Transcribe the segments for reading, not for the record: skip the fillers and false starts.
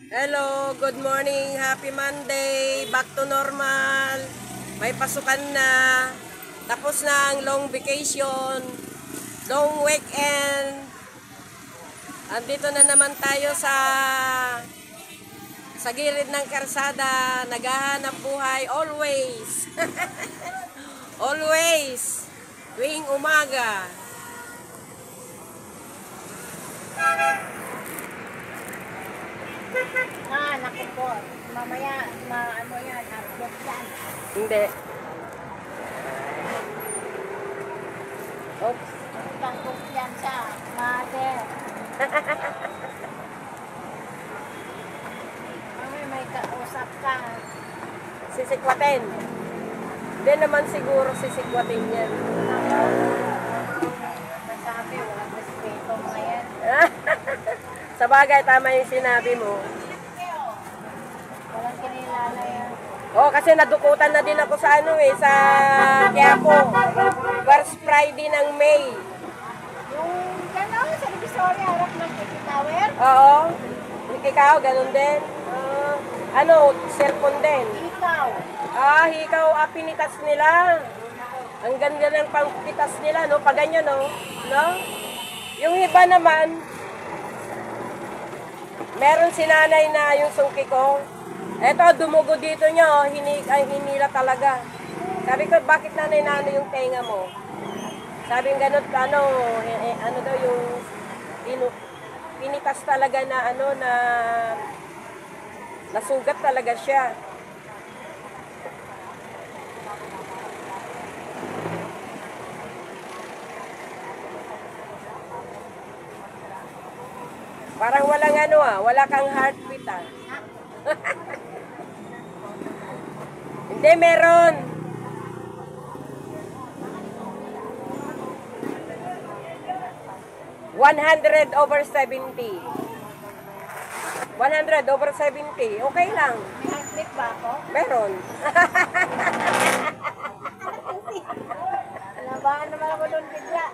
Hello, good morning, happy Monday, back to normal. May pasukan na, tapos na ang long vacation, long weekend. Andito na naman tayo sa gilid ng karsada, naghahanap buhay always. Always, tuwing umaga. Naku po. Mamaya, ano yan, update yan. Hindi. Oops. Ang kumpiyansa, mother. Mamaya may kausap ka. Sisikwatin. Hindi naman siguro sisikwatin yan. Masabi, walang respeto mga yan. Sa bagay, tama yung sinabi mo. Walang kinilala yan. Oh, kasi nadukutan na din ako sa sa Quiapo. First Friday ng May. Yung gano'n, sa Divisoria, harap ng TV Tower. Oo. Ikaw, ganun din. Cellphone din. Ikaw. Ikaw, pinitas nila. Ang ganda ng pangpitas nila, no? Pag ganyan, no? Yung iba naman, meron si nanay na yung sungki ko. Eto, dumugo dito niya, hinila talaga. Sabi ko, bakit nanay yung tenga mo? Sabi ng ganun, ano daw yung pinitas talaga na nasugat talaga siya. Parang walang wala kang heartbeat Hindi, meron. $100/70. 100/70. Okay lang. May heartbeat ba ako? Meron. Alabahan naman ako doon bigla.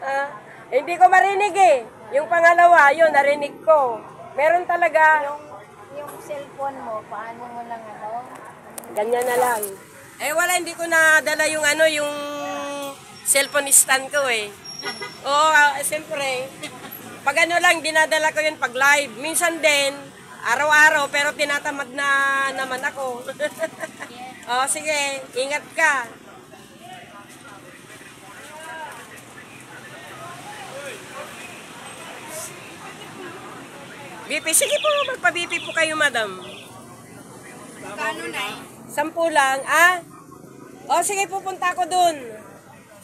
Hindi ko marinig eh. Yung pangalawa, yun, narinig ko. Meron talaga. Yung cellphone mo, paano mo lang Ganyan na lang. Wala, hindi ko nadala yung yung cellphone stand ko eh. Oo, siyempre. Pag lang, dinadala ko yun pag live. Minsan din, araw-araw, pero tinatamad na naman ako. Sige, ingat ka. BP, sige po, magpa-BP po kayo, madam. Kano na 10 lang, sige, pupunta ako dun.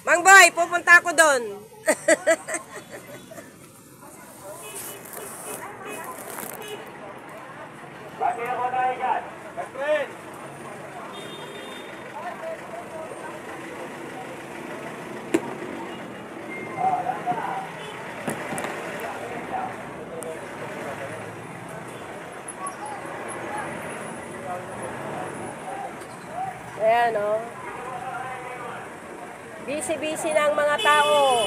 Mang Boy, pupunta ako dun. Bakit ako na ikat? Katrin! Ayan, busy-busy na ang mga tao.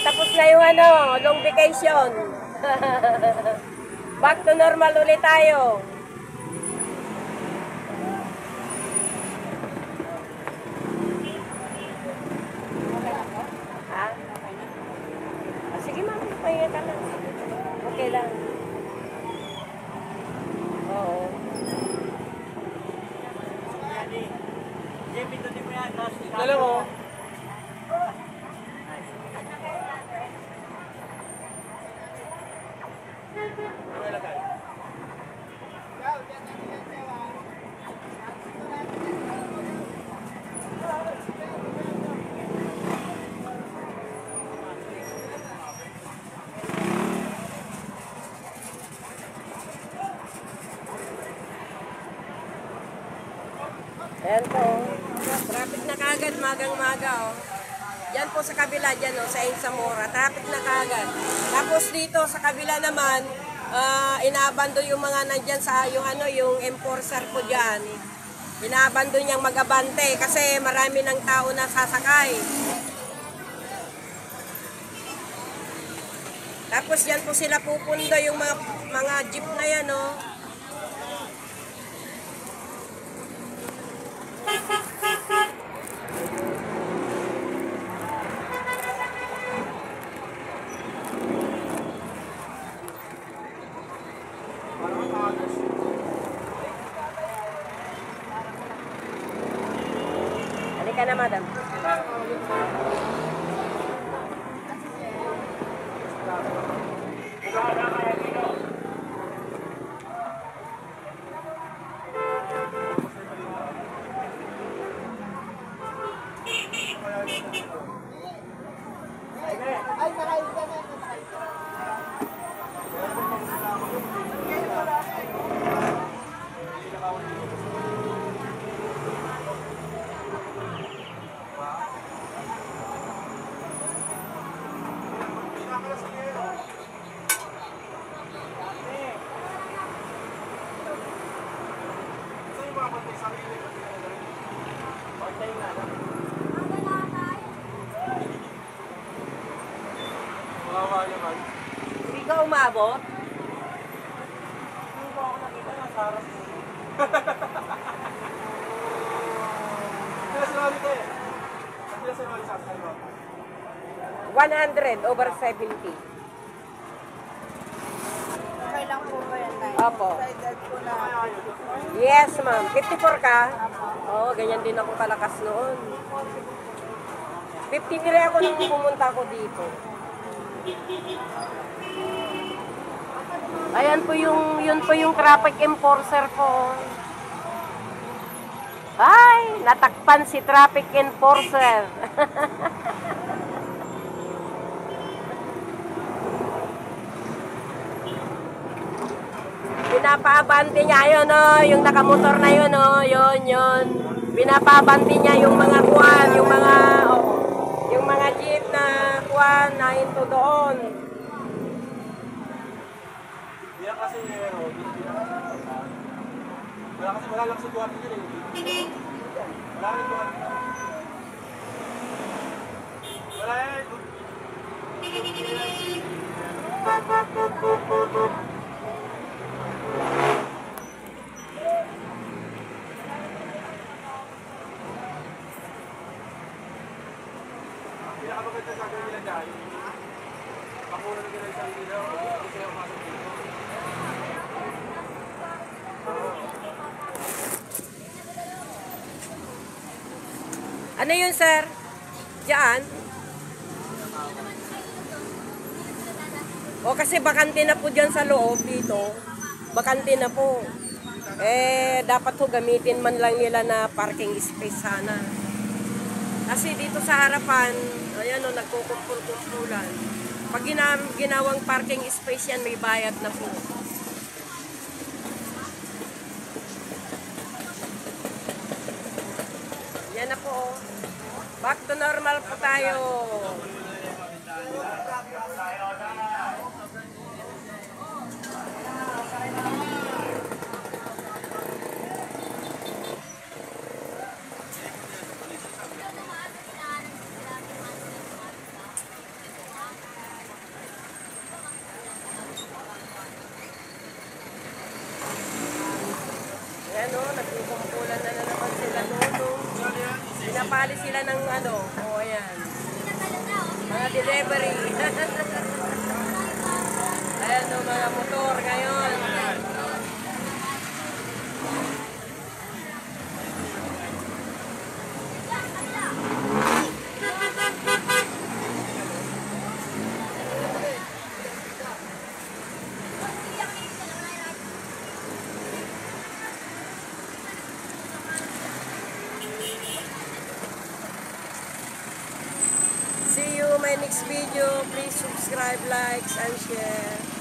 Tapos na yung long vacation. Back to normal ulit tayo. Sige, ma'am, pahinga ka lang. Okay lang. Oo. Dalawa mo. Ayan po. Traffic na kagad, magang-maga. Yan po sa kabila, dyan sa Insamora. Traffic na kagad. Tapos dito sa kabila naman, inaabando yung mga nandyan sa yung enforcer po dyan. Inaabando niyang mag-abante kasi marami ng tao na sasakay. Tapos yan po sila pupundo yung mga jeep na yan, oh. Halika na, madam. Ay, nakain ka na. Hindi ka umabot? Hindi ko ako nakita, nasa harap mo. Sila sinali ko eh. Sila sinali sa akin. 100 over 70. Okay lang po ba yan tayo? Opo. Sa edad ko na. Yes, ma'am. 54 ka? Oo, ganyan din ako kalakas noon. 53 ako nung pumunta ako dito. Ayan po yun po yung traffic enforcer po. Ay, natakpan si traffic enforcer. Pinapaabante niya yun, oh, yung nakamotor na yun, oh, yun. Pinapaabante niya yung mga kuwan, yung mga jeep na kuwan na into doon. Yan kasi wala lang sa Duarte yun eh. Wala rin Duarte. Wala yan. Pinakamaganda sa gawin nila dyan. Pakuha na nila sa nila. Hindi sila umasok dito. Ano yun, sir? Diyan? O kasi bakante na po dyan sa loob dito. Bakante na po. Eh, dapat ho gamitin man lang nila na parking space sana. Kasi dito sa harapan, ayan o, nagkukumpul-kumpulan. Pag ginawang parking space yan, may bayad na po. Yan na po. Back to normal po tayo. Ayan o, nagkukumpulan na naman sila doon. Pinapali sila ng ano, o ayan. Mga delivery. Ayan o, mga motor ngayon. See you in my next video. Please subscribe, likes, and share.